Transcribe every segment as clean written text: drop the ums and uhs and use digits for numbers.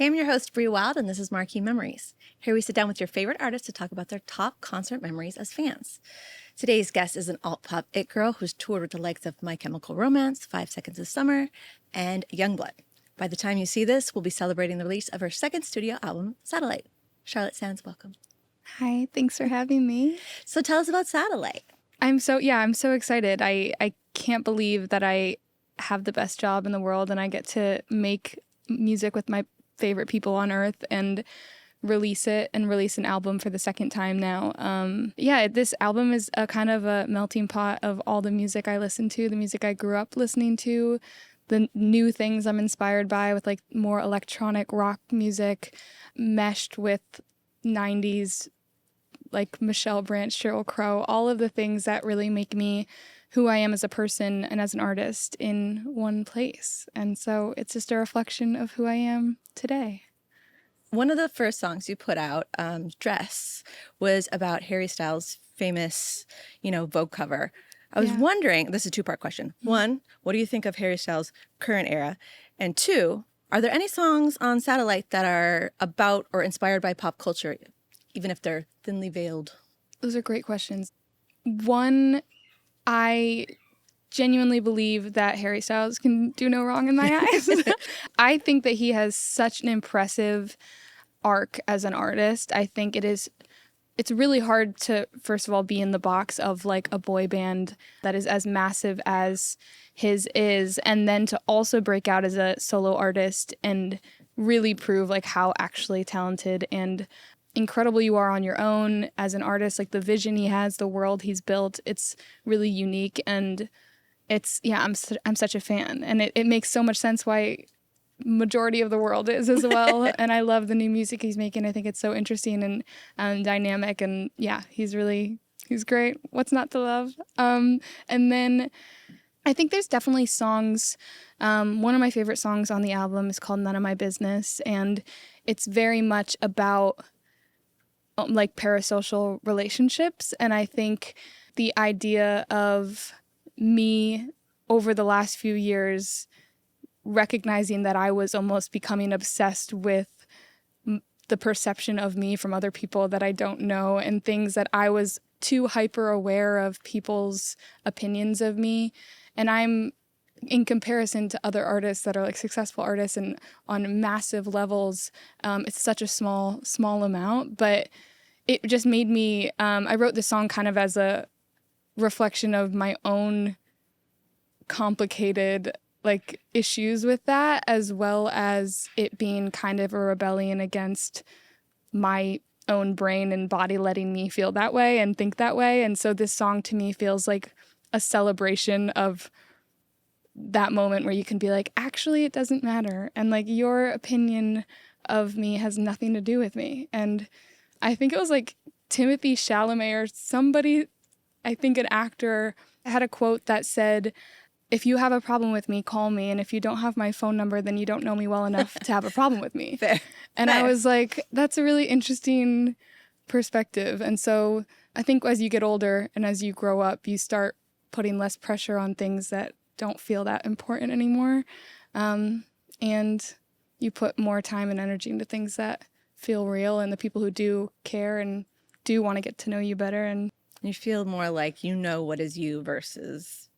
Hey, I'm your host, Bree Wild, and this is Marquee Memories. Here we sit down with your favorite artists to talk about their top concert memories as fans. Today's guest is an alt-pop it girl who's toured with the likes of My Chemical Romance, 5 Seconds of Summer, and Youngblood. By the time you see this, we'll be celebrating the release of her second studio album, Satellite. Charlotte Sands, welcome. Hi, thanks for having me. So tell us about Satellite. I'm so excited. I can't believe that I have the best job in the world and I get to make music with my favorite people on earth and release an album for the second time now. This album is a kind of a melting pot of all the music I listen to, the music I grew up listening to, the new things I'm inspired by with like more electronic rock music meshed with 90s like Michelle Branch, Sheryl Crow, all of the things that really make me who I am as a person and as an artist in one place. And so it's just a reflection of who I am today. One of the first songs you put out, Dress, was about Harry Styles' famous, Vogue cover. I was wondering, this is a two-part question. One, what do you think of Harry Styles' current era? And two, are there any songs on Satellite that are about or inspired by pop culture, even if they're thinly veiled? Those are great questions. One, I genuinely believe that Harry Styles can do no wrong in my eyes. I think that he has such an impressive arc as an artist. I think it's really hard to, first of all, be in the box of like a boy band that is as massive as his is, and then to also break out as a solo artist and really prove like how actually talented and incredible you are on your own as an artist. Like the vision he has, the world he's built, it's really unique, and I'm such a fan, and it makes so much sense why majority of the world is as well. And I love the new music he's making. I think it's so interesting and dynamic, and he's great. What's not to love? And then I think there's definitely songs. One of my favorite songs on the album is called None of My Business, and it's very much about like parasocial relationships. And I think the idea of me over the last few years recognizing that I was almost becoming obsessed with the perception of me from other people that I don't know, and things that I was too hyper aware of people's opinions of me. And I'm, in comparison to other artists that are like successful artists and on massive levels, it's such a small amount, but it just made me, I wrote this song kind of as a reflection of my own complicated like issues with that, as well as it being kind of a rebellion against my own brain and body letting me feel that way and think that way. And so this song to me feels like a celebration of that moment where you can be like, actually, it doesn't matter. And like your opinion of me has nothing to do with me. And I think it was like Timothy Chalamet or somebody, I think an actor, had a quote that said, if you have a problem with me, call me. And if you don't have my phone number, then you don't know me well enough to have a problem with me. Fair. And I was like, that's a really interesting perspective. And so I think as you get older and as you grow up, you start putting less pressure on things that don't feel that important anymore. And you put more time and energy into things that feel real and the people who do care and do want to get to know you better. And you feel more like you know what is you versus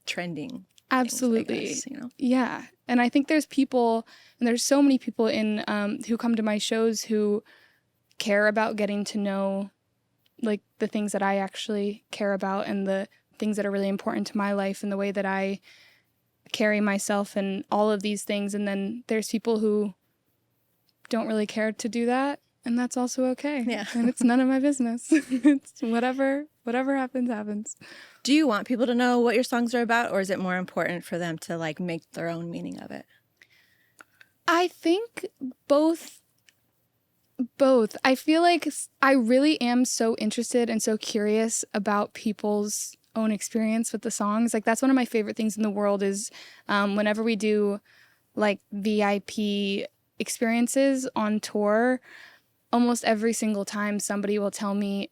trending. Absolutely. Things, I guess, Yeah. And I think there's people, and there's so many people in who come to my shows who care about getting to know like the things that I actually care about and the things that are really important to my life and the way that I carry myself and all of these things. And then there's people who don't really care to do that, and that's also okay. Yeah. And it's none of my business. It's whatever happens. Do you want people to know what your songs are about, or is it more important for them to like make their own meaning of it? I think both. I feel like I really am so interested and so curious about people's own experience with the songs. Like that's one of my favorite things in the world is whenever we do like VIP experiences on tour, almost every single time somebody will tell me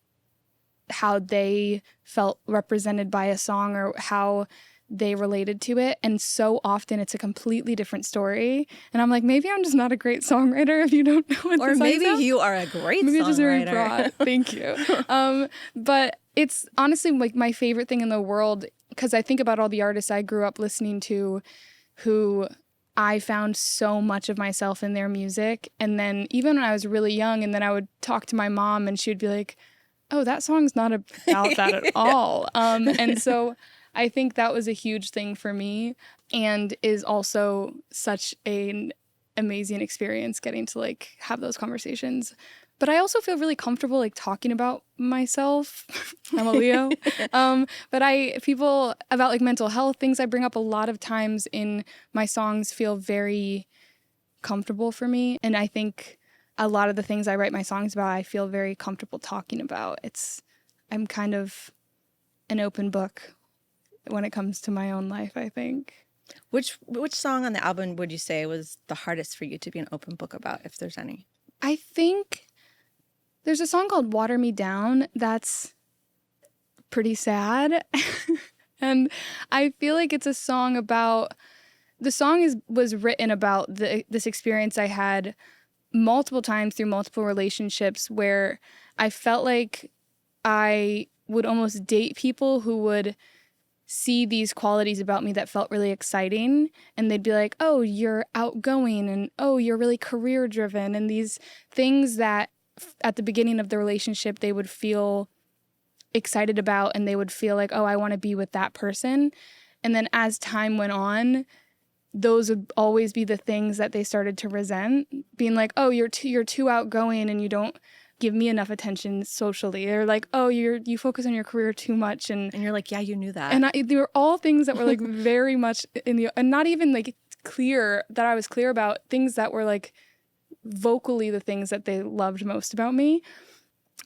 how they felt represented by a song or how they related to it. And so often it's a completely different story. And I'm like, maybe I'm just not a great songwriter if you don't know what Or the maybe song's about. you are a great Maybe it's just very songwriter. broad. Thank you. But it's honestly like my favorite thing in the world, because I think about all the artists I grew up listening to who I found so much of myself in their music. And then even when I was really young, and then I would talk to my mom and she would be like, oh, that song's not about that at all. And so I think that was a huge thing for me, and is also such an amazing experience getting to like have those conversations. But I also feel really comfortable like talking about myself. I'm a Leo. But people about like mental health, things I bring up a lot of times in my songs feel very comfortable for me. And I think a lot of the things I write my songs about, I feel very comfortable talking about. I'm kind of an open book when it comes to my own life, I think. Which song on the album would you say was the hardest for you to be an open book about, if there's any? I think there's a song called Water Me Down that's pretty sad. And I feel like it's a song about, the song was written about this experience I had multiple times through multiple relationships where I felt like I would almost date people who would see these qualities about me that felt really exciting, and they'd be like, oh, you're outgoing, and oh, you're really career driven, and these things that at the beginning of the relationship they would feel excited about, and they would feel like, oh, I want to be with that person. And then as time went on, those would always be the things that they started to resent, being like, oh, you're too outgoing and you don't give me enough attention socially. Or like, oh, you focus on your career too much. And you're like, yeah, you knew that. And they were all things that were like very much and not even like clear, that I was clear about, things that were like vocally the things that they loved most about me.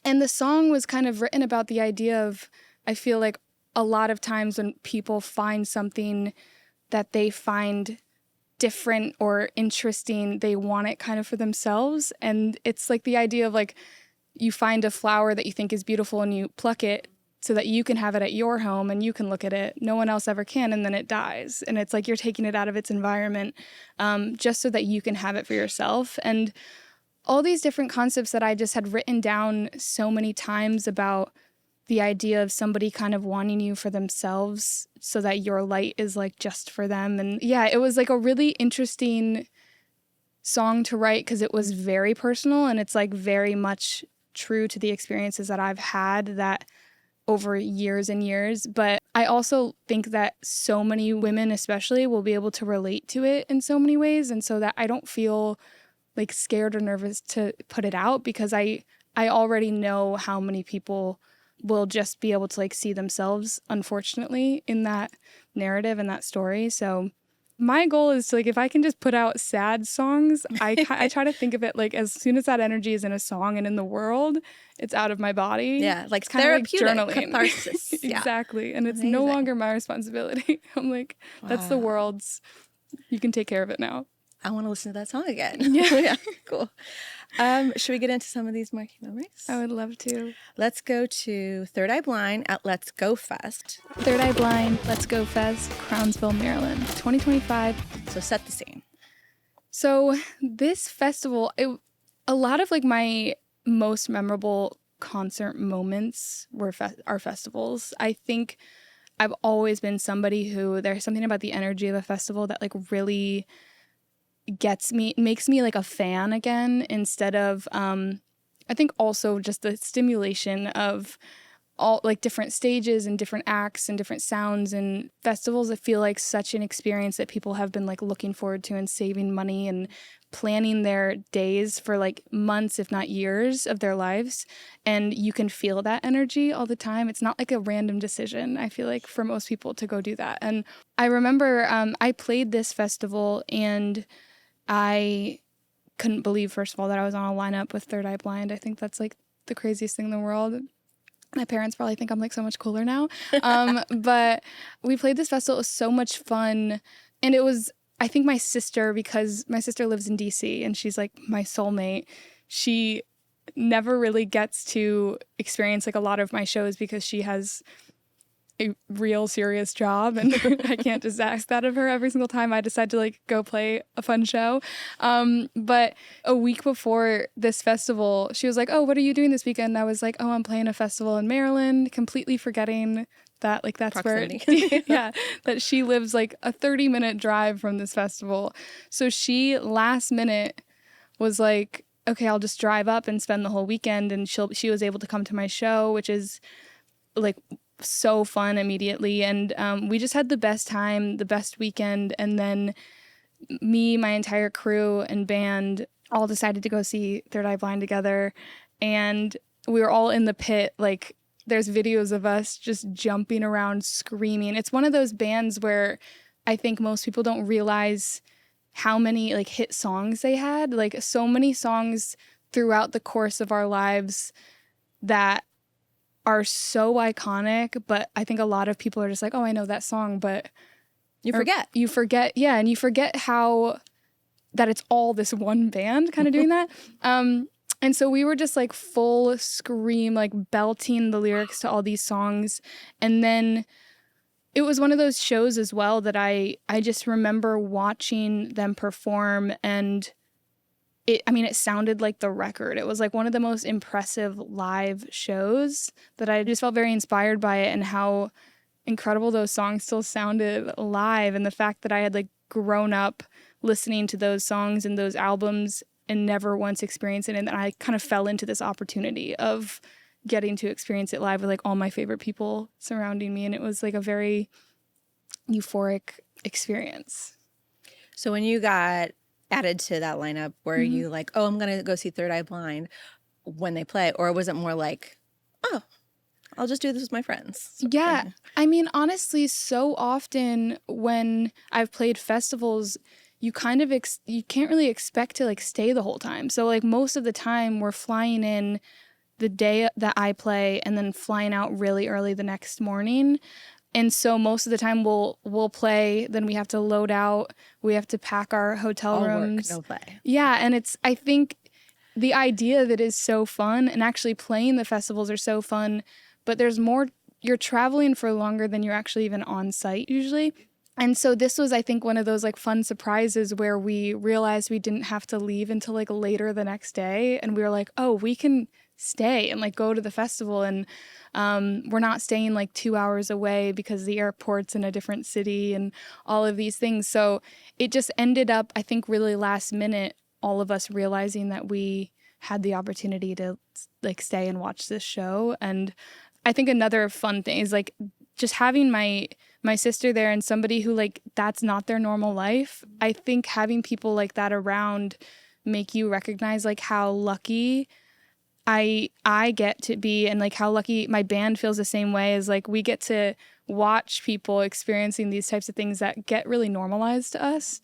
And the song was kind of written about the idea of, I feel like a lot of times when people find something that they find different or interesting, they want it kind of for themselves. And it's like the idea of like, you find a flower that you think is beautiful and you pluck it so that you can have it at your home and you can look at it. No one else ever can, and then it dies. And it's like you're taking it out of its environment just so that you can have it for yourself. And all these different concepts that I just had written down so many times about the idea of somebody kind of wanting you for themselves so that your light is like just for them. And yeah, it was like a really interesting song to write because it was very personal, and it's like very much true to the experiences that I've had that over years and years. But I also think that so many women especially will be able to relate to it in so many ways, and so that I don't feel like scared or nervous to put it out, because I already know how many people will just be able to like see themselves, unfortunately, in that narrative and that story. So my goal is to like, if I can just put out sad songs, I try to think of it like as soon as that energy is in a song and in the world, it's out of my body. Yeah, like it's kind therapeutic, of like journaling. catharsis. Yeah. Exactly. And it's Amazing. no longer my responsibility. I'm like, that's the world's. You can take care of it now. I want to listen to that song again. Yeah. Yeah, cool. Should we get into some of these Marquee memories? I would love to. Let's go to Third Eye Blind at Let's Go Fest. Third Eye Blind, Let's Go Fest, Crownsville, Maryland, 2025. So set the scene. So this festival, a lot of like my most memorable concert moments are festivals. I think I've always been somebody who, there's something about the energy of a festival that like really makes me like a fan again, instead of I think also just the stimulation of all like different stages and different acts and different sounds and festivals. I feel like such an experience that people have been like looking forward to and saving money and planning their days for like months, if not years of their lives. And you can feel that energy all the time. It's not like a random decision, I feel like, for most people to go do that. And I remember I played this festival, and I couldn't believe, first of all, that I was on a lineup with Third Eye Blind. I think that's like the craziest thing in the world. My parents probably think I'm like so much cooler now. But we played this festival. It was so much fun. And it was, I think my sister, because my sister lives in DC and she's like my soulmate, she never really gets to experience like a lot of my shows because she has a real serious job, and I can't just ask that of her every single time I decide to like go play a fun show. But a week before this festival, she was like, "Oh, what are you doing this weekend?" And I was like, "Oh, I'm playing a festival in Maryland," completely forgetting that like that's Proximity. where yeah, that she lives like a 30-minute drive from this festival. So she last minute was like, "Okay, I'll just drive up and spend the whole weekend," and she was able to come to my show, which is like so fun immediately. And we just had the best time, the best weekend. And then me, my entire crew and band all decided to go see Third Eye Blind together. And we were all in the pit. Like, there's videos of us just jumping around, screaming. It's one of those bands where I think most people don't realize how many like hit songs they had. Like, so many songs throughout the course of our lives that are so iconic, but I think a lot of people are just like, "Oh, I know that song," but You forget. Yeah, and you forget how that it's all this one band kind of doing that. And so we were just like full scream, like belting the lyrics to all these songs. And then it was one of those shows as well that I just remember watching them perform, and it sounded like the record. It was like one of the most impressive live shows that I just felt very inspired by it, and how incredible those songs still sounded live. And the fact that I had like grown up listening to those songs and those albums and never once experienced it. And then I kind of fell into this opportunity of getting to experience it live with like all my favorite people surrounding me. And it was like a very euphoric experience. So when you got added to that lineup, were you like, "Oh, I'm going to go see Third Eye Blind" when they play? Or was it more like, "Oh, I'll just do this with my friends"? Yeah. I mean, honestly, so often when I've played festivals, you kind of, you can't really expect to like stay the whole time. So like most of the time we're flying in the day that I play and then flying out really early the next morning. And so most of the time we'll play, then we have to load out, we have to pack our hotel All rooms. work, no play. Yeah, and I think the idea of it is so fun, and actually playing the festivals are so fun, but there's more, you're traveling for longer than you're actually even on site usually. And so this was, I think, one of those like fun surprises where we realized we didn't have to leave until like later the next day. And we were like, "Oh, we can stay and like go to the festival." And we're not staying like 2 hours away because the airport's in a different city and all of these things. So it just ended up, I think, really last minute, all of us realizing that we had the opportunity to like stay and watch this show. And I think another fun thing is like just having my sister there and somebody who like that's not their normal life. I think having people like that around make you recognize like how lucky I get to be, and like how lucky my band feels the same way, as like we get to watch people experiencing these types of things that get really normalized to us.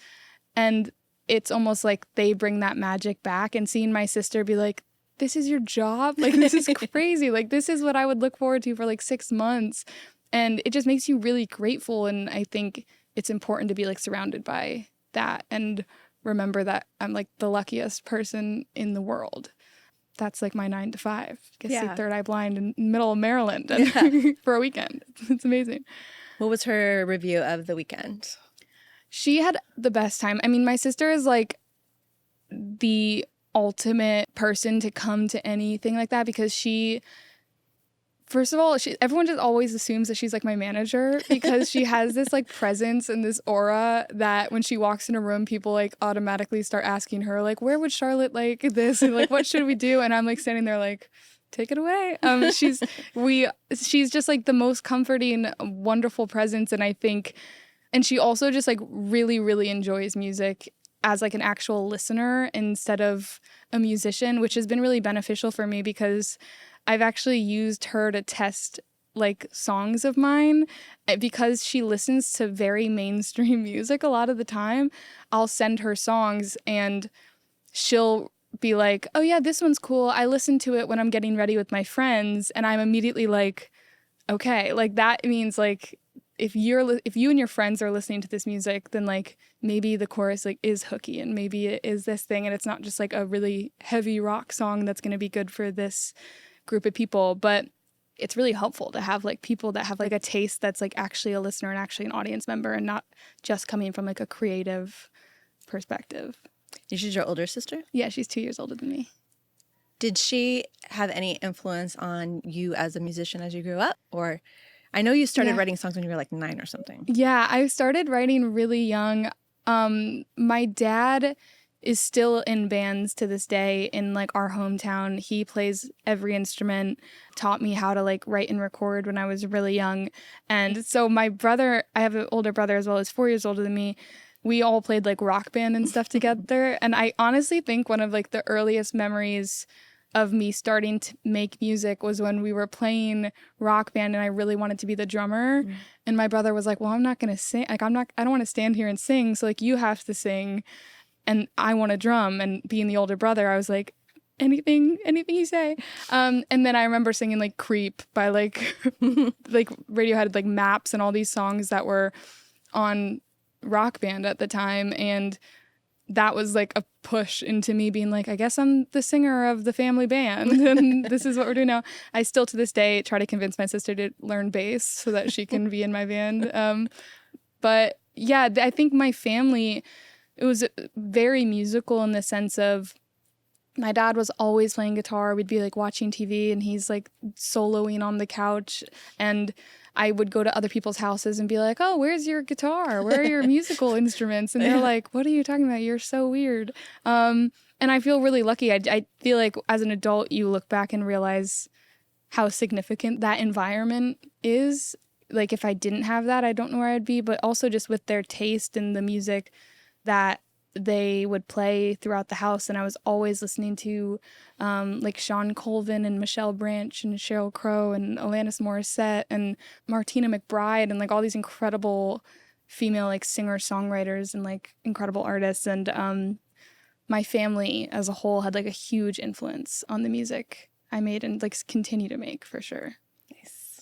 And it's almost like they bring that magic back, and seeing my sister be like, "This is your job? Like, this is crazy. Like, this is what I would look forward to for like 6 months." And it just makes you really grateful. And I think it's important to be like surrounded by that and remember that I'm like the luckiest person in the world. That's like my 9 to 5. Get to see Third Eye Blind in the middle of Maryland and for a weekend. It's amazing. What was her review of the weekend? She had the best time. I mean, my sister is like the ultimate person to come to anything like that, because she, first of all, everyone just always assumes that she's like my manager, because she has this like presence and this aura that when she walks in a room, people like automatically start asking her like, "Where would Charlotte like this?" and like, "What should we do?" And I'm like standing there like, "Take it away." She's just like the most comforting, wonderful presence. And I think, and she also just like really, really enjoys music as like an actual listener instead of a musician, which has been really beneficial for me, because I've actually used her to test like songs of mine, because she listens to very mainstream music a lot of the time. I'll send her songs and she'll be like, "Oh yeah, this one's cool. I listen to it when I'm getting ready with my friends." And I'm immediately like, okay, like that means like if you and your friends are listening to this music, then like maybe the chorus like is hooky, and maybe it is this thing, and it's not just like a really heavy rock song that's going to be good for this group of people. But it's really helpful to have like people that have like a taste that's like actually a listener and actually an audience member and not just coming from like a creative perspective. She's your older sister? Yeah, she's 2 years older than me. Did she have any influence on you as a musician as you grew up? Or I know you started writing songs when you were like 9 or something. Yeah, I started writing really young. My dad is still in bands to this day in like our hometown. He plays every instrument, taught me how to like write and record when I was really young. And so my brother, I have an older brother as well, as 4 years older than me. We all played like rock band and stuff together. And I honestly think one of like the earliest memories of me starting to make music was when we were playing rock band and I really wanted to be the drummer. And my brother was like, well, I'm not going to sing. Like, I don't want to stand here and sing. So like, you have to sing. And I want to drum. And being the older brother, I was like, anything you say. And then I remember singing like Creep by like, like Radiohead, like Maps and all these songs that were on Rock Band at the time. And that was like a push into me being like, I guess I'm the singer of the family band and this is what we're doing now. I still to this day try to convince my sister to learn bass so that she can be in my band. But yeah, I think my family, it was very musical in the sense of my dad was always playing guitar. We'd be like watching TV and he's like soloing on the couch. And I would go to other people's houses and be like, oh, where's your guitar? Where are your musical instruments? And they're like, what are you talking about? You're so weird. And I feel really lucky. I feel like as an adult, you look back and realize how significant that environment is. Like if I didn't have that, I don't know where I'd be. But also just with their taste in the music that they would play throughout the house. And I was always listening to like Sean Colvin and Michelle Branch and Sheryl Crow and Alanis Morissette and Martina McBride and like all these incredible female like singer-songwriters and like incredible artists. And my family as a whole had like a huge influence on the music I made and like continue to make for sure. Nice.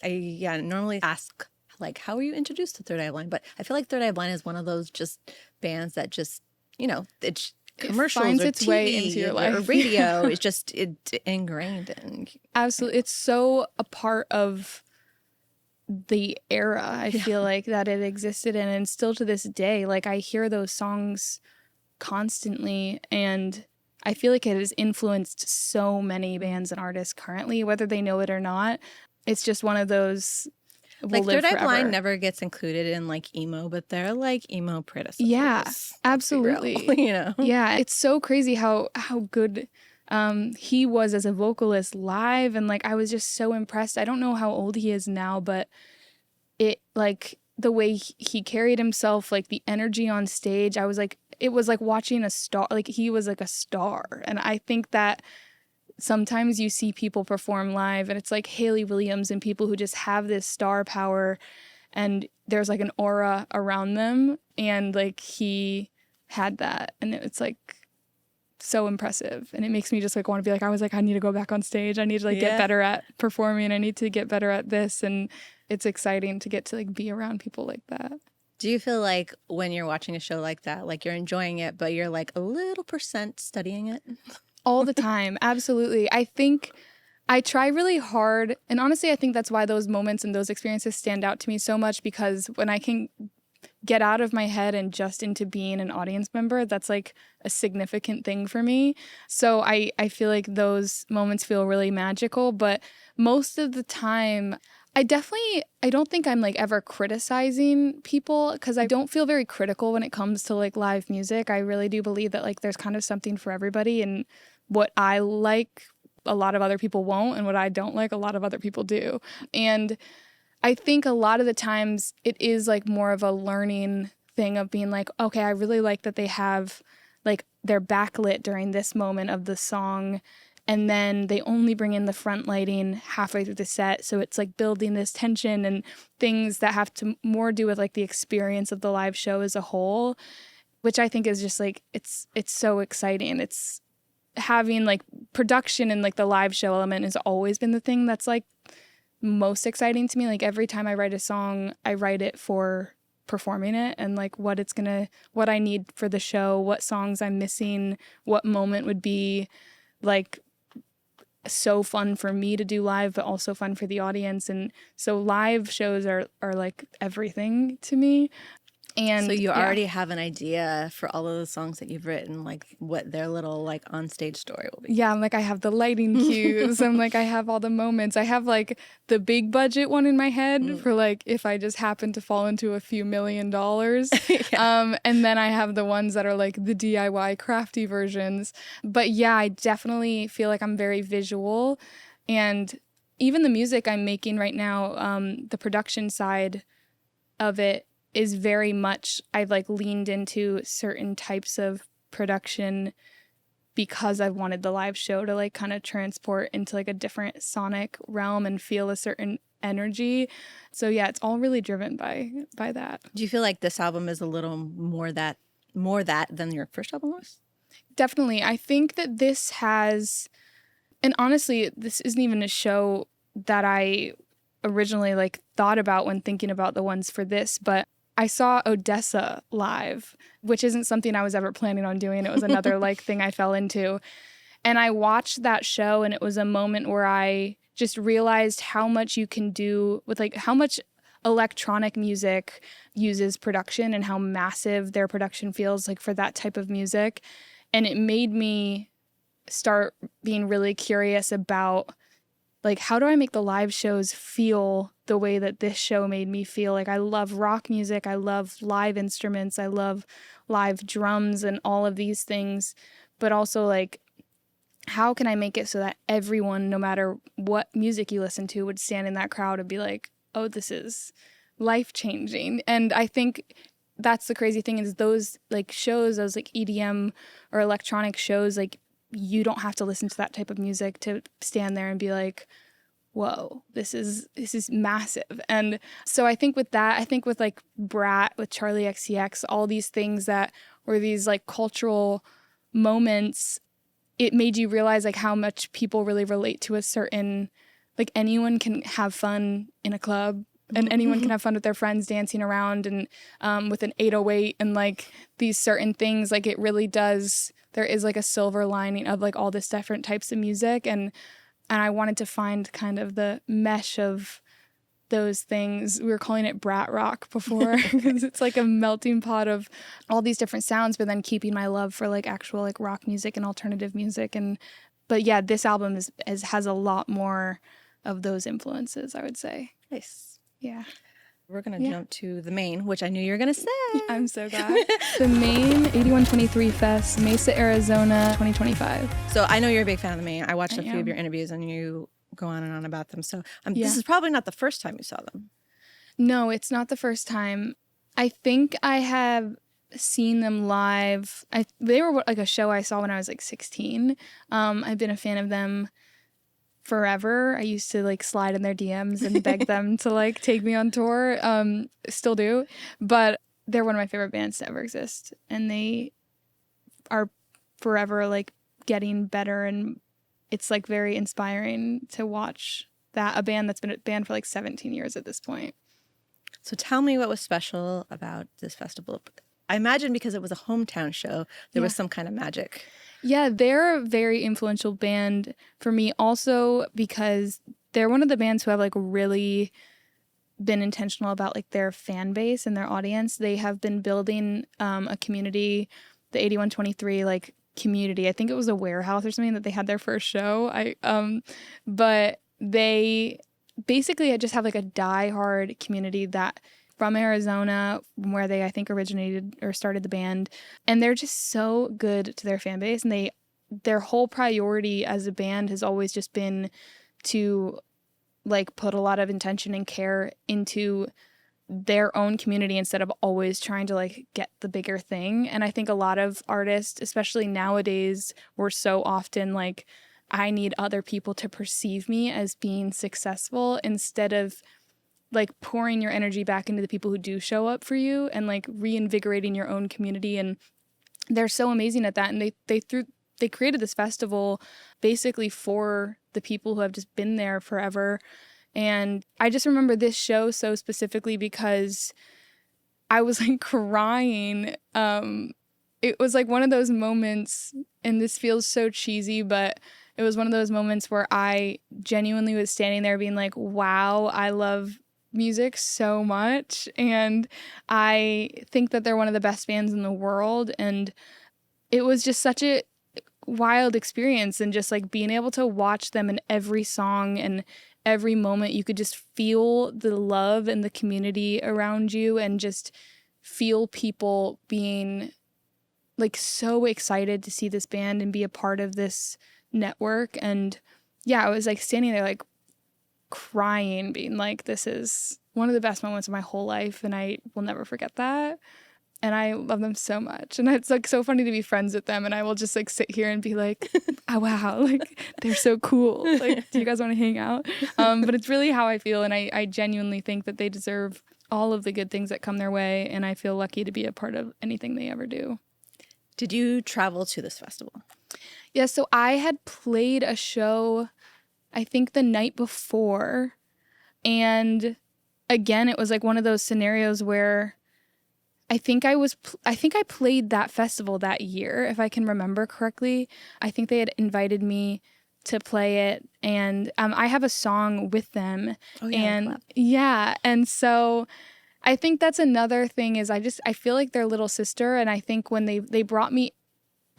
I normally ask like, how were you introduced to Third Eye Blind? But I feel like Third Eye Blind is one of those just bands that just, it's commercials finds or its TV way into your life. or radio. It's just ingrained in. Absolutely. It's so a part of the era, I feel like, that it existed in. And still to this day, like I hear those songs constantly and I feel like it has influenced so many bands and artists currently, whether they know it or not. It's just one of those... Like Third Eye Blind never gets included in like emo, but they're like emo predecessors. Yeah, absolutely. Yeah, it's so crazy how good he was as a vocalist live, and like I was just so impressed. I don't know how old he is now, but it like the way he carried himself, like the energy on stage, I was like, it was like watching a star. Like he was like a star, and I think that. Sometimes you see people perform live and it's like Hayley Williams and people who just have this star power and there's like an aura around them and like he had that and it's like so impressive and it makes me just like want to be like I need to go back on stage. I need to like get better at performing. I need to get better at this and it's exciting to get to like be around people like that. Do you feel like when you're watching a show like that, like you're enjoying it, but you're like a little % studying it? All the time. Absolutely. I think I try really hard. And honestly, I think that's why those moments and those experiences stand out to me so much because when I can get out of my head and just into being an audience member, that's like a significant thing for me. So I feel like those moments feel really magical. But most of the time, I don't think I'm like ever criticizing people because I don't feel very critical when it comes to like live music. I really do believe that like there's kind of something for everybody and what I like, a lot of other people won't, and what I don't like, a lot of other people do. And I think a lot of the times it is like more of a learning thing of being like, okay, I really like that they have like they're backlit during this moment of the song. And then they only bring in the front lighting halfway through the set. So it's like building this tension and things that have to more do with like the experience of the live show as a whole, which I think is just like, it's so exciting. It's having like production and like the live show element has always been the thing that's like most exciting to me. Like every time I write a song, I write it for performing it and like what I need for the show, what songs I'm missing, what moment would be like so fun for me to do live, but also fun for the audience. And so live shows are like everything to me. And so you already have an idea for all of the songs that you've written, like what their little like on stage story will be. Yeah, I'm like, I have the lighting cues. I'm like, I have all the moments. I have like the big budget one in my head for like if I just happen to fall into a few $1 million. And then I have the ones that are like the DIY crafty versions. But yeah, I definitely feel like I'm very visual. And even the music I'm making right now, the production side of it is very much, I've like leaned into certain types of production because I wanted the live show to like kind of transport into like a different sonic realm and feel a certain energy. So yeah, it's all really driven by that. Do you feel like this album is a little more that than your first album was? Definitely. I think that this has, and honestly, this isn't even a show that I originally like thought about when thinking about the ones for this, but I saw Odessa live, which isn't something I was ever planning on doing. It was another like thing I fell into. And I watched that show, and it was a moment where I just realized how much you can do with like how much electronic music uses production and how massive their production feels like for that type of music. And it made me start being really curious about like, how do I make the live shows feel the way that this show made me feel? Like, I love rock music. I love live instruments. I love live drums and all of these things. But also, like, how can I make it so that everyone, no matter what music you listen to, would stand in that crowd and be like, oh, this is life-changing. And I think that's the crazy thing is those, like, shows, those, like, EDM or electronic shows, like, you don't have to listen to that type of music to stand there and be like, whoa, this is massive. And so I think with that, I think with like Brat, with Charlie XCX, all these things that were these like cultural moments, it made you realize like how much people really relate to a certain, like anyone can have fun in a club and anyone can have fun with their friends dancing around and with an 808 and like these certain things. Like it really does, there is like a silver lining of like all this different types of music. And I wanted to find kind of the mesh of those things. We were calling it brat rock before because it's like a melting pot of all these different sounds, but then keeping my love for like actual like rock music and alternative music. But yeah, this album has a lot more of those influences, I would say. Nice. Yeah. We're going to jump to the Maine, which I knew you were going to say. I'm so glad. The Maine 8123 Fest, Mesa, Arizona, 2025. So I know you're a big fan of the Maine. I watched a few of your interviews and you go on and on about them. So this is probably not the first time you saw them. No, it's not the first time. I think I have seen them live. They were like a show I saw when I was like 16. I've been a fan of them forever. I used to like slide in their DMs and beg them to like take me on tour. Still do. But they're one of my favorite bands to ever exist. And they are forever like getting better. And it's like very inspiring to watch that, a band that's been a band for like 17 years at this point. So tell me what was special about this festival. I imagine because it was a hometown show, there was some kind of magic. Yeah, they're a very influential band for me also because they're one of the bands who have like really been intentional about like their fan base and their audience. They have been building a community, the 8123 like community. I think it was a warehouse or something that they had their first show. But they basically just have like a diehard community that from Arizona, where they, I think, originated or started the band. And they're just so good to their fan base. And their whole priority as a band has always just been to, like, put a lot of intention and care into their own community instead of always trying to, like, get the bigger thing. And I think a lot of artists, especially nowadays, we're so often, like, I need other people to perceive me as being successful instead of like pouring your energy back into the people who do show up for you and like reinvigorating your own community. And they're so amazing at that. And they created this festival basically for the people who have just been there forever. And I just remember this show so specifically because I was like crying. It was like one of those moments, and this feels so cheesy, but it was one of those moments where I genuinely was standing there being like, wow, I love music so much. And I think that they're one of the best bands in the world. And it was just such a wild experience, and just like being able to watch them in every song and every moment, you could just feel the love and the community around you, and just feel people being like so excited to see this band and be a part of this network. And yeah, I was like standing there like crying, being like, this is one of the best moments of my whole life, and I will never forget that. And I love them so much. And it's like so funny to be friends with them. And I will just like sit here and be like, oh, wow, like they're so cool. Like, do you guys want to hang out? But it's really how I feel. And I genuinely think that they deserve all of the good things that come their way. And I feel lucky to be a part of anything they ever do. Did you travel to this festival? Yeah, so I had played a show, I think the night before. And again, it was like one of those scenarios where I think I played that festival that year, if I can remember correctly. I think they had invited me to play it, and I have a song with them. Oh yeah, and yeah, and so I think that's another thing is I feel like their little sister, and I think when they brought me,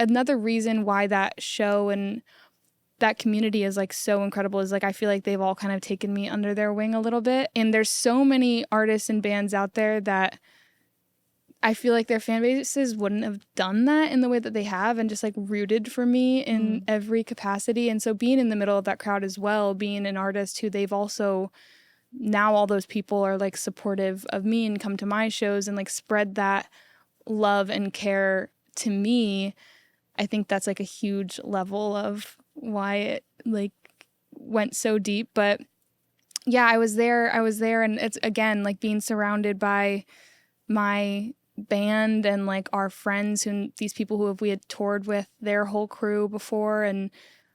another reason why that show and that community is like so incredible is like I feel like they've all kind of taken me under their wing a little bit. And there's so many artists and bands out there that I feel like their fan bases wouldn't have done that in the way that they have, and just like rooted for me in every capacity. And so being in the middle of that crowd as well, being an artist who they've also, now all those people are like supportive of me and come to my shows and like spread that love and care to me. I think that's like a huge level of why it like went so deep. But yeah, I was there and it's again like being surrounded by my band and like our friends, who these people who we had toured with their whole crew before, and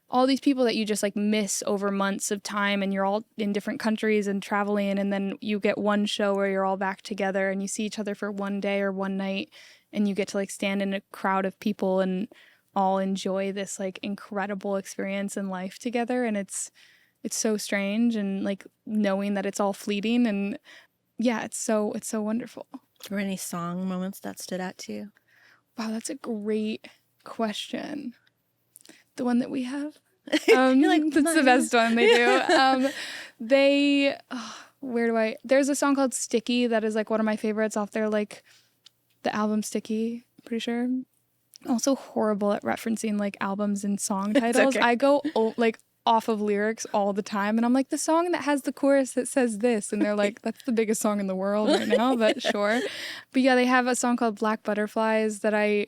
all these people that you just like miss over months of time, and you're all in different countries and traveling, and then you get one show where you're all back together and you see each other for one day or one night, and you get to like stand in a crowd of people and all enjoy this like incredible experience in life together. And it's so strange, and like knowing that it's all fleeting, and yeah, it's so wonderful. Were any song moments that stood out to you? Wow, that's a great question. The one that we have? You're like, that's the best one they do. There's a song called Sticky that is like one of my favorites off their like the album Sticky, pretty sure. Also horrible at referencing like albums and song titles. Okay. I go like off of lyrics all the time, and I'm like, the song that has the chorus that says this, and they're like, that's the biggest song in the world right now, but sure. But yeah, they have a song called Black Butterflies that I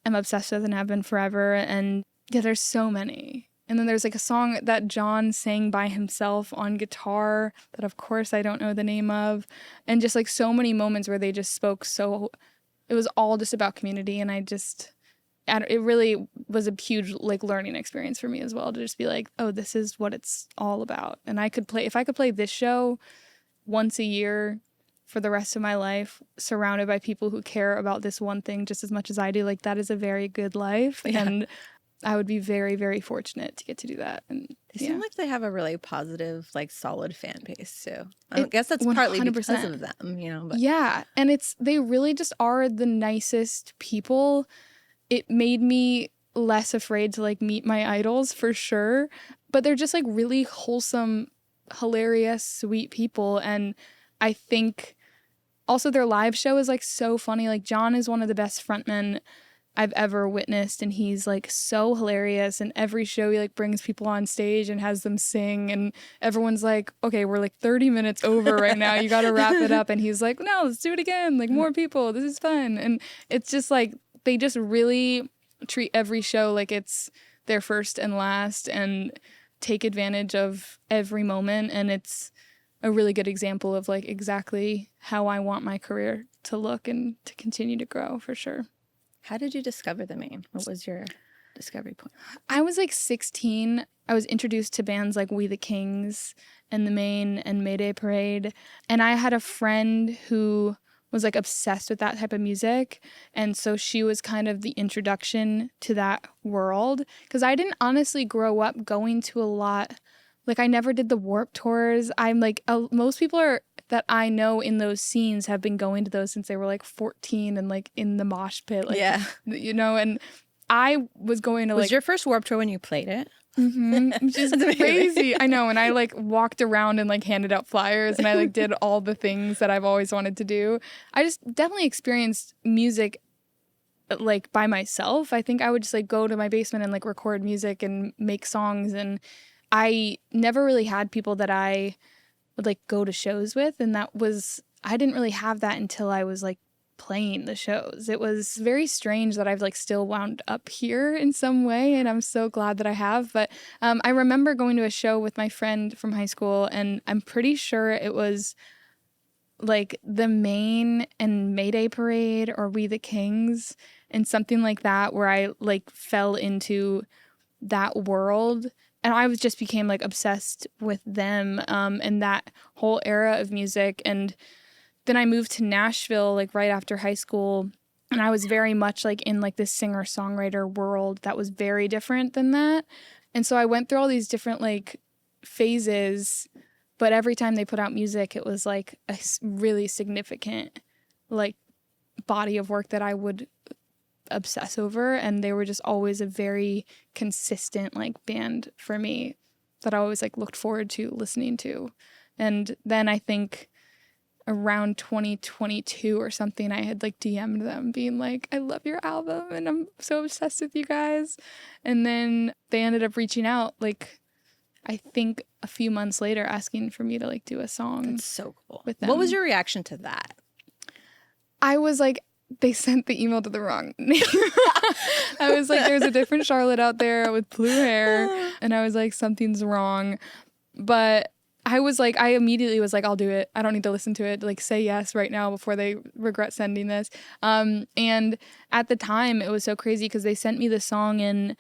am obsessed with and have been forever. And yeah, there's so many. And then there's like a song that John sang by himself on guitar that of course I don't know the name of, and just like so many moments where they just spoke so, it was all just about community. And it really was a huge like learning experience for me as well, to just be like, oh, this is what it's all about. And if I could play this show once a year for the rest of my life, surrounded by people who care about this one thing just as much as I do, like that is a very good life. Yeah. And I would be very, very fortunate to get to do that. And they seem like they have a really positive, like solid fan base too. I guess that's partly 100%. because of them, you know. But. Yeah, and they really just are the nicest people. It made me less afraid to like meet my idols for sure, but they're just like really wholesome, hilarious, sweet people. And I think also their live show is like so funny. Like John is one of the best frontmen I've ever witnessed, and he's like so hilarious. And every show he like brings people on stage and has them sing, and everyone's like, okay, we're like 30 minutes over right now, you gotta wrap it up. And he's like, no, let's do it again, like more people, this is fun. And it's just like they just really treat every show like it's their first and last, and take advantage of every moment. And it's a really good example of like exactly how I want my career to look and to continue to grow, for sure. How did you discover the Maine? What was your discovery point? I was like 16. I was introduced to bands like We the Kings and the Maine and Mayday Parade. And I had a friend who was like obsessed with that type of music. And so she was kind of the introduction to that world. Because I didn't honestly grow up going to a lot. Like, I never did the Warped Tours. I'm like, most people are that I know in those scenes have been going to those since they were like 14 and like in the mosh pit. Like, yeah. You know, and I was going to Was your first Warped Tour when you played it? Which is crazy. I know. And I like walked around and like handed out flyers and I like did all the things that I've always wanted to do. I just definitely experienced music like by myself. I think I would just like go to my basement and like record music and make songs. And I never really had people that I would like go to shows with. And I didn't really have that until I was like playing the shows. It was very strange that I've like still wound up here in some way, and I'm so glad that I have. But I remember going to a show with my friend from high school, and I'm pretty sure it was like the Maine and Mayday Parade or We the Kings and something like that, where I like fell into that world. And I just became like obsessed with them and that whole era of music. And then I moved to Nashville like right after high school, and I was very much like in like this singer-songwriter world that was very different than that. And so I went through all these different like phases, but every time they put out music, it was like a really significant like body of work that I would obsess over, and they were just always a very consistent like band for me that I always like looked forward to listening to. And then I think around 2022 or something, I had like DM'd them being like, I love your album and I'm so obsessed with you guys. And then they ended up reaching out like I think a few months later asking for me to like do a song. That's so cool. With them. What was your reaction to that? I was like, they sent the email to the wrong name. I was like, there's a different Charlotte out there with blue hair. And I was like, something's wrong. But I immediately was like, I'll do it. I don't need to listen to it. Like, say yes right now before they regret sending this. And at the time, it was so crazy because they sent me the song, and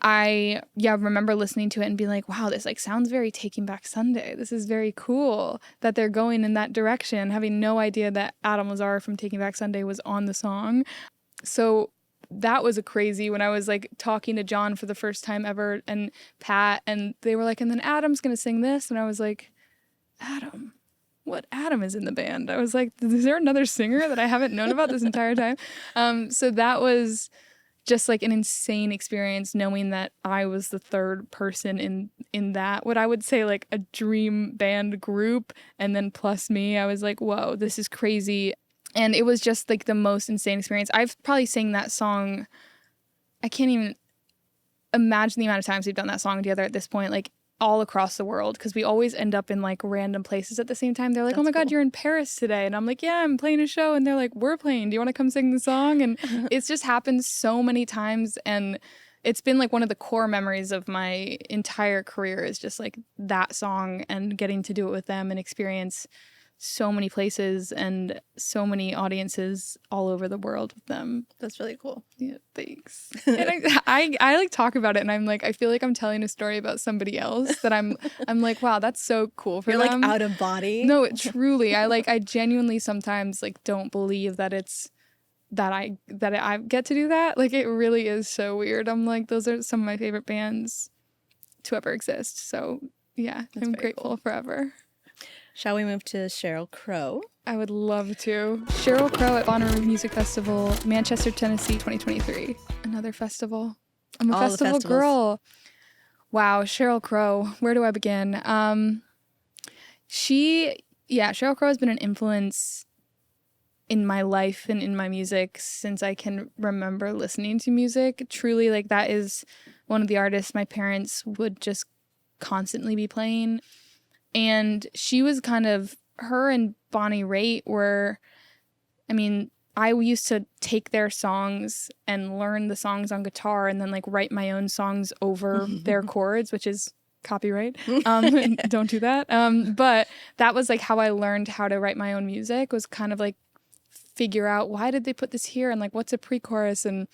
I remember listening to it and being like, wow, this like sounds very Taking Back Sunday. This is very cool that they're going in that direction, having no idea that Adam Lazar from Taking Back Sunday was on the song. So that was a crazy when I was like talking to John for the first time ever and Pat, and they were like, and then Adam's gonna sing this, and I was like, Adam? What Adam is in the band? I was like, is there another singer that I haven't known about this entire time? So that was just like an insane experience, knowing that I was the third person in that, what I would say like a dream band group, and then plus me. I was like, whoa, this is crazy. And it was just like the most insane experience. I've probably sang that song, I can't even imagine the amount of times we've done that song together at this point, like all across the world, because we always end up in like random places at the same time. They're like, oh my God, you're in Paris today. And I'm like, yeah, I'm playing a show. And they're like, we're playing. Do you want to come sing the song? And it's just happened so many times. And it's been like one of the core memories of my entire career is just like that song and getting to do it with them and experience so many places and so many audiences all over the world with them. That's really cool. Yeah, thanks. And I like talk about it, and I'm like, I feel like I'm telling a story about somebody else that I'm like, wow, that's so cool for You're them. like out of body. No, truly, I genuinely sometimes like don't believe that it's that I get to do that. Like, it really is so weird. I'm like, those are some of my favorite bands to ever exist. So yeah, I'm grateful cool. Forever. Shall we move to Sheryl Crow? I would love to. Sheryl Crow at Bonnaroo Music Festival, Manchester, Tennessee, 2023. Another festival. I'm a festival girl. Wow, Sheryl Crow. Where do I begin? Sheryl Crow has been an influence in my life and in my music since I can remember listening to music. Truly, like, that is one of the artists my parents would just constantly be playing. And she was kind of, her and Bonnie Raitt were, I mean, I used to take their songs and learn the songs on guitar and then like write my own songs over their chords, which is copyright. Don't do that. But that was like how I learned how to write my own music, was kind of like figure out why did they put this here and like what's a pre-chorus and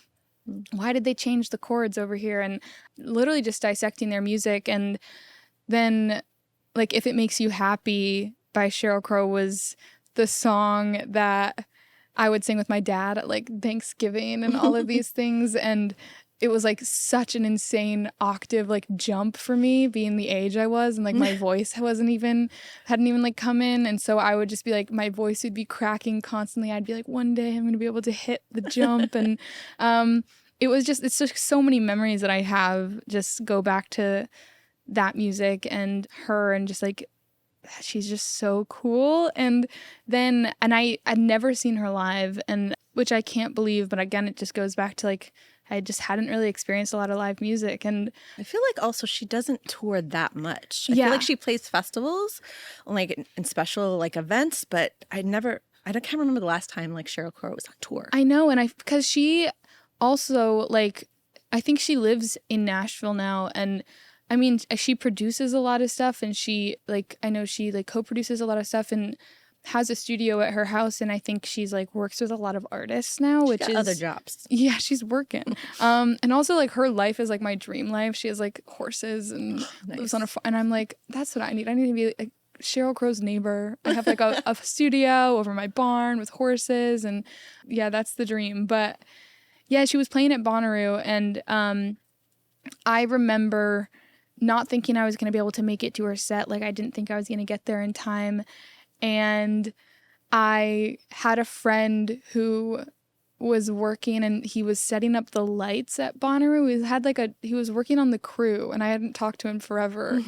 why did they change the chords over here, and literally just dissecting their music. And then like If It Makes You Happy by Sheryl Crow was the song that I would sing with my dad at like Thanksgiving and all of these things. And it was like such an insane octave like jump for me being the age I was, and like my voice hadn't even like come in. And so I would just be like, my voice would be cracking constantly. I'd be like, one day I'm going to be able to hit the jump. And it's just so many memories that I have just go back to that music and her, and just like, she's just so cool. And I'd never seen her live, and which I can't believe, but again, it just goes back to like, I just hadn't really experienced a lot of live music. And I feel like also she doesn't tour that much. I feel like she plays festivals, like in special like events, but I can't remember the last time like Sheryl Crow was on tour. I know, because she also like, I think she lives in Nashville now, and I mean, she produces a lot of stuff, and she like, I know she like co-produces a lot of stuff and has a studio at her house, and I think she's like works with a lot of artists now, which is other jobs. Yeah, she's working. And also like her life is like my dream life. She has like horses and lives on a farm, and I'm like, that's what I need. I need to be like Sheryl Crow's neighbor. I have like a studio over my barn with horses, and yeah, that's the dream. But yeah, she was playing at Bonnaroo, and I remember not thinking I was going to be able to make it to her set. Like, I didn't think I was going to get there in time. And I had a friend who was working, and he was setting up the lights at Bonnaroo. He was working on the crew, and I hadn't talked to him forever.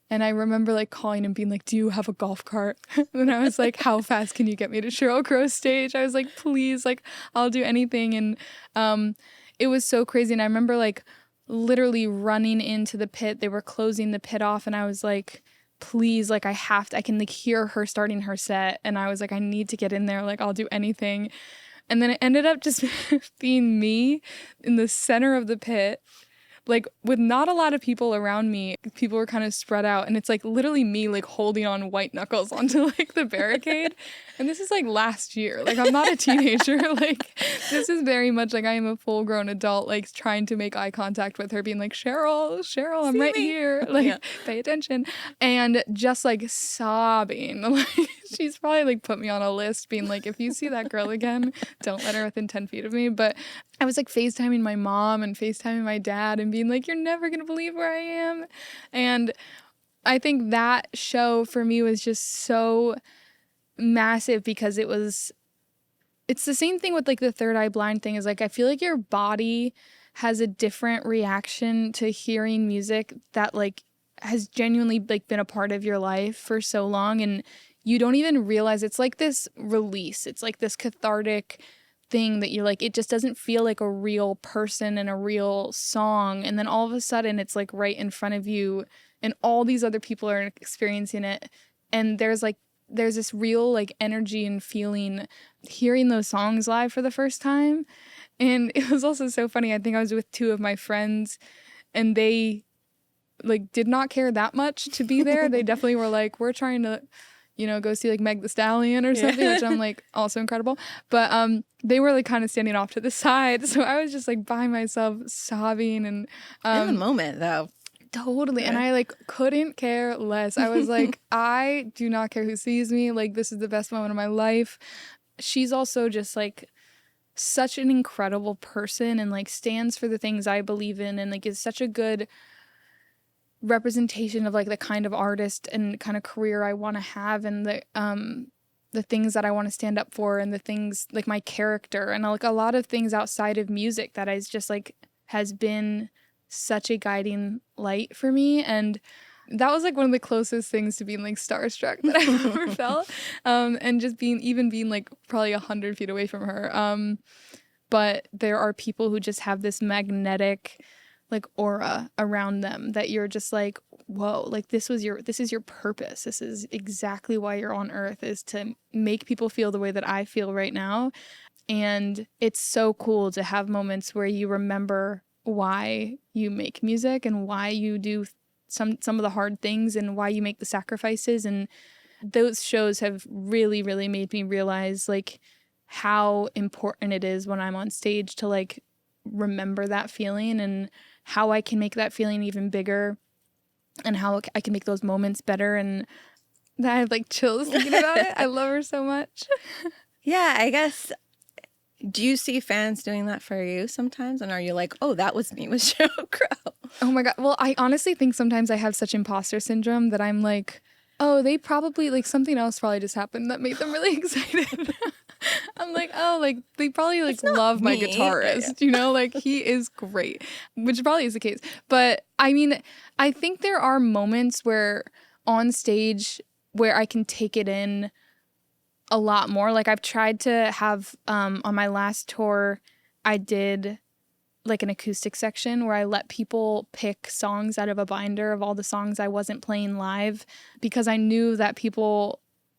And I remember like calling him being like, do you have a golf cart? And I was like, how fast can you get me to Sheryl Crow's stage? I was like, please, like, I'll do anything. And it was so crazy. And I remember like literally running into the pit. They were closing the pit off, and I was like, please, like, I can like hear her starting her set, and I was like, I need to get in there, like, I'll do anything. And then it ended up just being me in the center of the pit, like with not a lot of people around me. People were kind of spread out, and it's like literally me like holding on white knuckles onto like the barricade. And this is like last year. Like, I'm not a teenager. Like, this is very much like I am a full grown adult, like trying to make eye contact with her, being like, Sheryl, I'm See right me. here. Like, pay attention. And just like sobbing. Like, she's probably like put me on a list being like, if you see that girl again, don't let her within 10 feet of me. But I was like FaceTiming my mom and FaceTiming my dad and being like, you're never going to believe where I am. And I think that show for me was just so massive, because it's the same thing with like the third eye blind thing, is like, I feel like your body has a different reaction to hearing music that like has genuinely like been a part of your life for so long, and you don't even realize it's like this release. It's like this cathartic thing that you're like, it just doesn't feel like a real person and a real song. And then all of a sudden it's like right in front of you, and all these other people are experiencing it. And there's this real like energy and feeling hearing those songs live for the first time. And it was also so funny. I think I was with two of my friends, and they like did not care that much to be there. They definitely were like, we're trying to, go see like Meg the Stallion or something, which I'm like, also incredible. But they were like kind of standing off to the side. So I was just like by myself sobbing, and in the moment though. Totally. And I like couldn't care less. I was like, I do not care who sees me. Like, this is the best moment of my life. She's also just like such an incredible person, and like stands for the things I believe in, and like is such a good representation of like the kind of artist and kind of career I want to have, and the things that I want to stand up for, and the things like my character, and like a lot of things outside of music that is just like has been such a guiding light for me. And that was like one of the closest things to being like starstruck that I've ever felt. And just being like probably 100 feet away from her. But there are people who just have this magnetic like aura around them that you're just like, whoa, like this is your purpose. This is exactly why you're on earth, is to make people feel the way that I feel right now. And it's so cool to have moments where you remember why you make music, and why you do some of the hard things, and why you make the sacrifices. And those shows have really, really made me realize like how important it is when I'm on stage to like remember that feeling, and how I can make that feeling even bigger, and how I can make those moments better. And that I have like chills thinking about it. I love her so much. Yeah, I guess. Do you see fans doing that for you sometimes? And are you like, oh, that was me with Sheryl Crow? Oh my God. Well, I honestly think sometimes I have such imposter syndrome that I'm like, oh, they probably, like, something else probably just happened that made them really excited. I'm like, oh, like, they probably, like, love my me. guitarist, you know? Like, he is great, which probably is the case. But, I mean, I think there are moments where on stage where I can take it in a lot more. Like, I've tried to have, on my last tour, I did like an acoustic section where I let people pick songs out of a binder of all the songs I wasn't playing live, because I knew that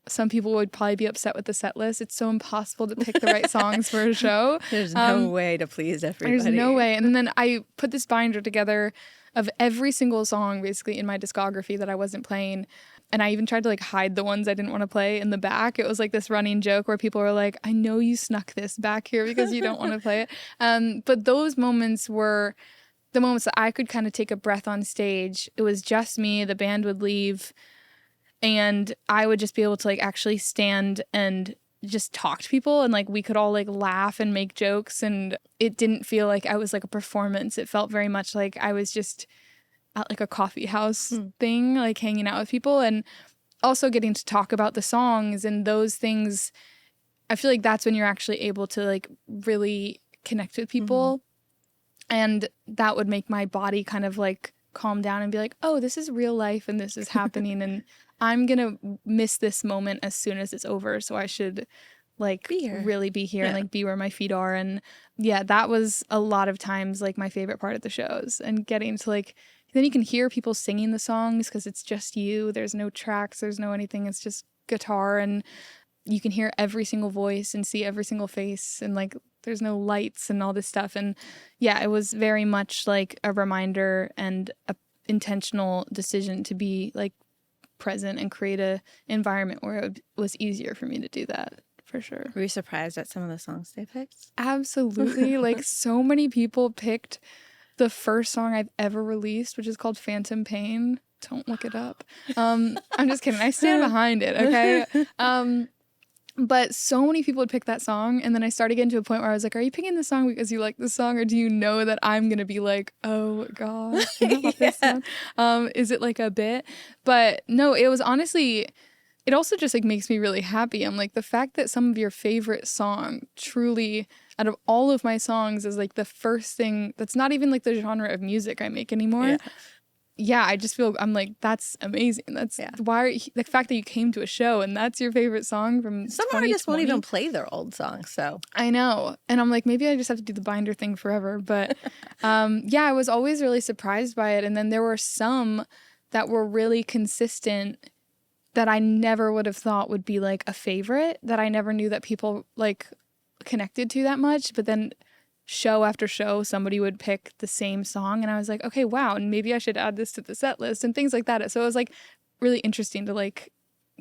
some people would probably be upset with the set list. It's so impossible to pick the right songs for a show. There's no way to please everybody. There's no way. And then I put this binder together of every single song basically in my discography that I wasn't playing. And I even tried to like hide the ones I didn't want to play in the back. It was like this running joke where people were like, I know you snuck this back here because you don't want to play it. But those moments were the moments that I could kind of take a breath on stage. It was just me, the band would leave, and I would just be able to like actually stand and just talk to people, and like we could all like laugh and make jokes, and it didn't feel like I was like a performance. It felt very much like I was just at like a coffee house thing, like hanging out with people, and also getting to talk about the songs and those things. I feel like that's when you're actually able to like really connect with people. And that would make my body kind of like calm down and be like, oh, this is real life and this is happening and I'm gonna miss this moment as soon as it's over, so I should like really be here and like be where my feet are. And yeah, that was a lot of times like my favorite part of the shows, and getting to like, then you can hear people singing the songs because it's just you. There's no tracks, there's no anything. It's just guitar, and you can hear every single voice and see every single face, and like there's no lights and all this stuff. And yeah, it was very much like a reminder and a intentional decision to be like present and create a environment where it was easier for me to do that. For sure. Were you surprised at some of the songs they picked? Absolutely. Like so many people picked the first song I've ever released, which is called Phantom Pain. Don't look it up. I'm just kidding. I stand behind it, okay? But so many people would pick that song, and then I started getting to a point where I was like, are you picking this song because you like this song, or do you know that I'm going to be like, oh God, this song? Is it like a bit? But no, it was honestly, it also just like makes me really happy. I'm like, the fact that some of your favorite song truly, out of all of my songs, is like the first thing that's not even like the genre of music I make anymore. Yeah, I just feel, I'm like, that's amazing. That's why, the fact that you came to a show and that's your favorite song from some artists won't even play their old songs, so. I know. And I'm like, maybe I just have to do the binder thing forever. But yeah, I was always really surprised by it. And then there were some that were really consistent that I never would have thought would be like a favorite, that I never knew that people like connected to that much. But then show after show, somebody would pick the same song, and I was like, okay, wow, and maybe I should add this to the set list and things like that. So it was like really interesting to like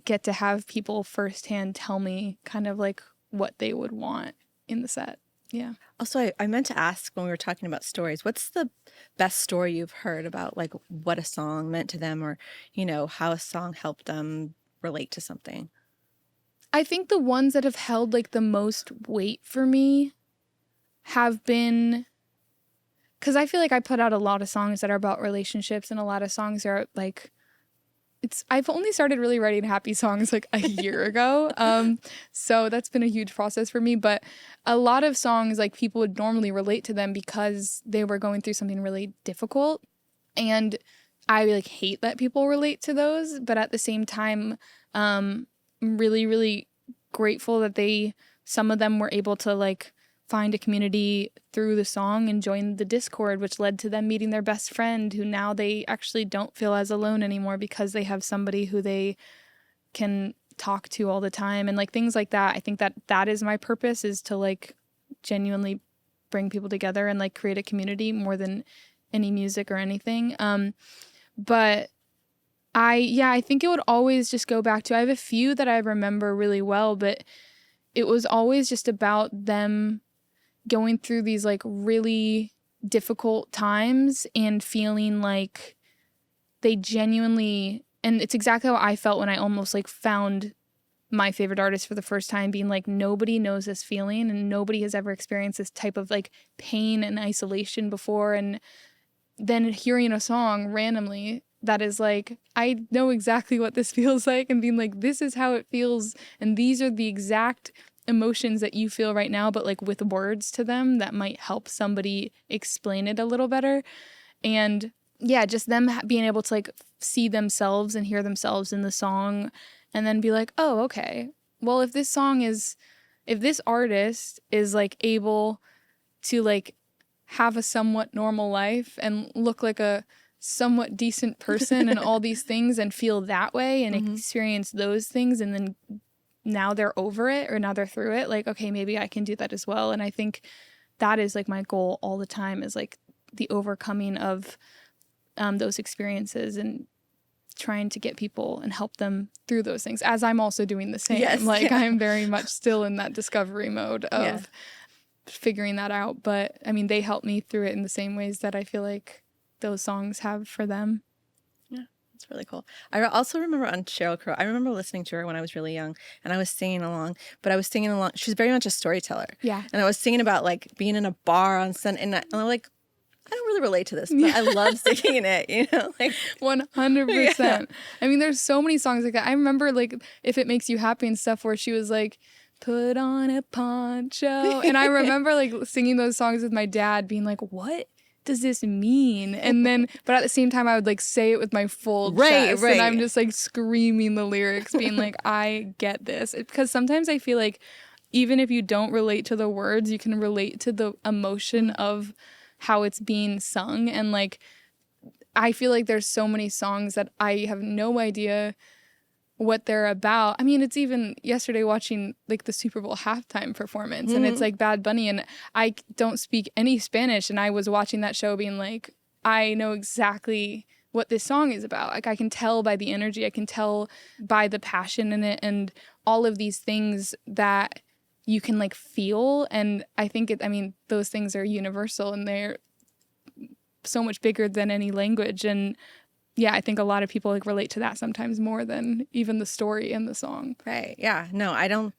get to have people firsthand tell me kind of like what they would want in the set. Yeah. Also, I meant to ask when we were talking about stories, what's the best story you've heard about like what a song meant to them, or, you know, how a song helped them relate to something? I think the ones that have held like the most weight for me have been, because I feel like I put out a lot of songs that are about relationships, and a lot of songs are like, I've only started really writing happy songs like a year ago. So that's been a huge process for me. But a lot of songs, like people would normally relate to them because they were going through something really difficult. And I like hate that people relate to those. But at the same time, I'm really, really grateful that some of them were able to like find a community through the song and join the Discord, which led to them meeting their best friend, who now they actually don't feel as alone anymore because they have somebody who they can talk to all the time, and like things like that. I think that is my purpose, is to like genuinely bring people together and like create a community more than any music or anything. But I think it would always just go back to, I have a few that I remember really well, but it was always just about them going through these like really difficult times and feeling like they genuinely And it's exactly how I felt when I almost like found my favorite artist for the first time, being like, nobody knows this feeling and nobody has ever experienced this type of like pain and isolation before. And then hearing a song randomly that is like, I know exactly what this feels like, and being like, this is how it feels. And these are the exact emotions that you feel right now, but like with words to them that might help somebody explain it a little better. And yeah, just them being able to like see themselves and hear themselves in the song, and then be like, oh, okay, well, if this artist is like able to like have a somewhat normal life and look like a somewhat decent person and all these things and feel that way and experience those things, and then now they're over it or now they're through it, like, okay, maybe I can do that as well. And I think that is like my goal all the time, is like the overcoming of those experiences and trying to get people and help them through those things, as I'm also doing the same. Yes, like, yeah. I'm very much still in that discovery mode of figuring that out. But I mean, they help me through it in the same ways that I feel like those songs have for them. Yeah, that's really cool. I also remember on Sheryl Crow, I remember listening to her when I was really young, and I was singing along, but I was singing along. She's very much a storyteller. Yeah. And I was singing about like being in a bar on Sunday, and I'm like, I don't really relate to this, but I love singing it, you know, like 100%. Yeah. I mean, there's so many songs like that. I remember like If It Makes You Happy and stuff, where she was like, put on a poncho. And I remember like singing those songs with my dad, being like, what does this mean? And then, but at the same time, I would like say it with my full chest. And I'm just like screaming the lyrics, being like, I get this. Because sometimes I feel like even if you don't relate to the words, you can relate to the emotion of how it's being sung. And like, I feel like there's so many songs that I have no idea what they're about. I mean, it's even yesterday watching like the Super Bowl halftime performance, and it's like Bad Bunny, and I don't speak any Spanish, and I was watching that show being like, I know exactly what this song is about. Like, I can tell by the energy, I can tell by the passion in it, and all of these things that you can like feel. And I think those things are universal, and they're so much bigger than any language. And yeah, I think a lot of people like relate to that sometimes more than even the story in the song. Right. Yeah. No, I don't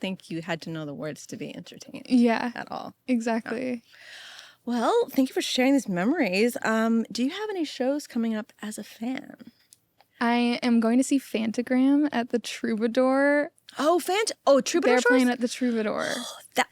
think you had to know the words to be entertaining. Yeah. At all. Exactly. No. Well, thank you for sharing these memories. Do you have any shows coming up as a fan? I am going to see Fantagram at the Troubadour. Oh, Troubadour They're shows? playing at the Troubadour.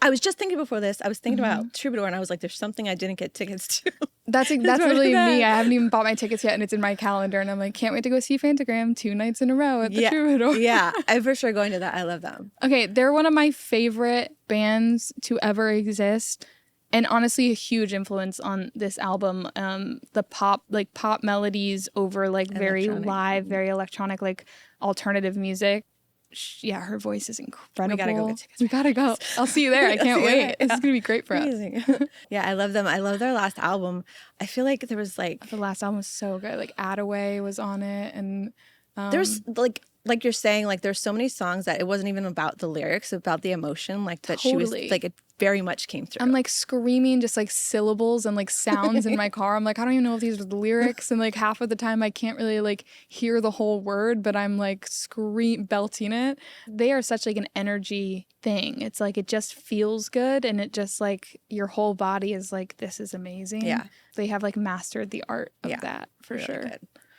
I was just thinking before this. I was thinking about Troubadour, and I was like, "There's something I didn't get tickets to." That's literally me. I haven't even bought my tickets yet, and it's in my calendar. And I'm like, can't wait to go see Fantagram 2 nights in a row at the Troubadour. Yeah, I'm for sure going to that. I love them. Okay, they're one of my favorite bands to ever exist. And honestly, a huge influence on this album. The pop melodies over like very live, very electronic, like alternative music. Yeah, her voice is incredible. We gotta go get tickets. We gotta go. I'll see you there. I can't wait. This is gonna be great for us. Yeah, I love them. I love their last album. I feel like there was like the last album was so good. Like Attaway was on it, and there's like you're saying, like there's so many songs that it wasn't even about the lyrics, about the emotion, like that she was like, it very much came through. I'm like screaming just like syllables and like sounds in my car. I'm like, I don't even know if these are the lyrics, and like half of the time I can't really like hear the whole word, but I'm like belting it. They are such like an energy thing. It's like it just feels good, and it just like your whole body is like, this is amazing. Yeah, they have like mastered the art of that for really sure. Good.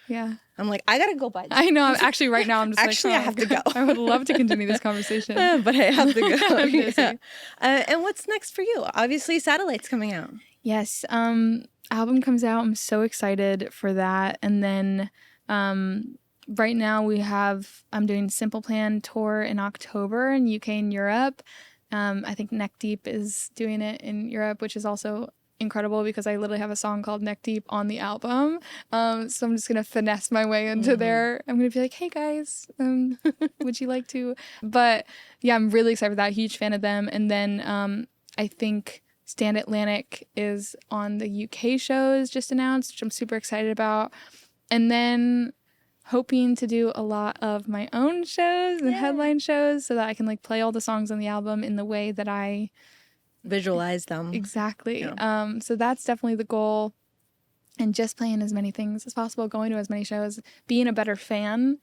Yeah. I'm like, I gotta go buy this. I know. Actually, right now, I'm just actually, like, I have to go. I would love to continue this conversation. But I have to go. I'm busy. And what's next for you? Obviously, Satellite's coming out. Yes. Album comes out. I'm so excited for that. And then right now I'm doing Simple Plan tour in October in UK and Europe. I think Neck Deep is doing it in Europe, which is also incredible because I literally have a song called Neck Deep on the album. So I'm just going to finesse my way into there. I'm going to be like, hey guys, would you like to? But yeah, I'm really excited for that. Huge fan of them. And then I think Stand Atlantic is on the UK shows just announced, which I'm super excited about. And then hoping to do a lot of my own shows and headline shows so that I can like play all the songs on the album in the way that I visualize them. Exactly. Yeah. So that's definitely the goal. and just playing as many things as possible, going to as many shows, being a better fan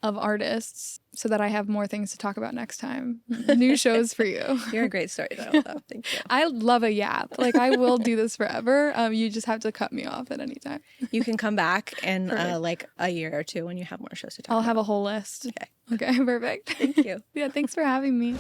of artists so that I have more things to talk about next time. New shows for you. You're a great storyteller, though. Thank you. I love a yap. Like, I will do this forever. You just have to cut me off at any time. You can come back in Perfect. like a year or two when you have more shows to talk I'll about. have a whole list. Okay. Okay, perfect. Thank you. Yeah, thanks for having me.